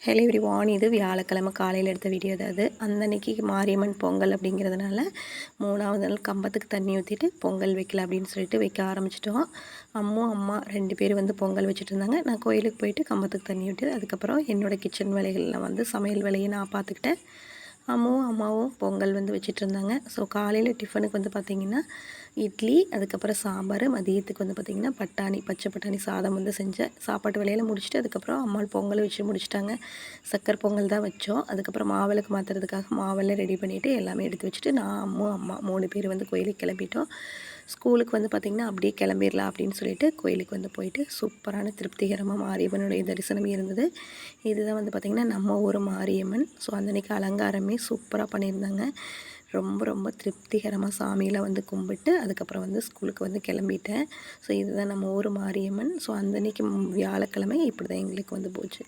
Hello everyone, இது வியாழக்கிழமை காலையில் எடுத்த வீடியோ தான். அது அன்னன்னைக்கு மாரியம்மன் பொங்கல் அப்படிங்கிறதுனால 3வது நாள் கம்பத்துக்கு தண்ணி ஊற்றிட்டு பொங்கல் வைக்கல அப்படின்னு சொல்லிட்டு வைக்க ஆரம்பிச்சிட்டோம். அம்மா 2 பேர் வந்து பொங்கல் வச்சுட்டு இருந்தாங்க. நான் கோயிலுக்கு போயிட்டு கம்பத்துக்கு தண்ணி ஊற்றி அதுக்கப்புறம் என்னோடய கிச்சன் வேலைகளில் வந்து சமையல் வேலையை நான் பார்த்துக்கிட்டேன். அம்மாவும் பொங்கல் வந்து வச்சிட்ருந்தாங்க. ஸோ காலையில் டிஃபனுக்கு வந்து பார்த்திங்கன்னா இட்லி, அதுக்கப்புறம் சாம்பார், மதியத்துக்கு வந்து பார்த்திங்கன்னா பச்சை பட்டாணி சாதம் வந்து செஞ்சேன். சாப்பாட்டு வேலையில் முடிச்சுட்டு அதுக்கப்புறம் அம்மா பொங்கல் வச்சு முடிச்சிட்டாங்க. சக்கரை பொங்கல் தான் வச்சோம். அதுக்கப்புறம் மாவிளக்கு மாற்றுறதுக்காக மாவெல்லாம் ரெடி பண்ணிவிட்டு எல்லாமே எடுத்து வச்சுட்டு நான் அம்மா 3 பேர் வந்து கோயிலுக்கு கிளம்பிட்டோம். ஸ்கூலுக்கு வந்து பார்த்திங்கன்னா அப்படியே கிளம்பிடலாம் அப்படின்னு சொல்லிட்டு கோயிலுக்கு வந்து போயிட்டு சூப்பரான திருப்திகரமாக மாரியம்மனுடைய தரிசனம் இருந்தது. இதுதான் வந்து பார்த்திங்கன்னா நம்ம ஊர் மாரியம்மன். ஸோ அந்தன்னைக்கு அலங்காரமே சூப்பராக பண்ணியிருந்தாங்க. ரொம்ப திருப்திகரமாக சாமியெல்லாம் வந்து கும்பிட்டு அதுக்கப்புறம் வந்து ஸ்கூலுக்கு வந்து கிளம்பிட்டேன். ஸோ இதுதான் நம்ம ஊர் மாரியம்மன். ஸோ அந்தன்னைக்கு வியாழக்கிழமை இப்படி தான் எங்களுக்கு வந்து போச்சு.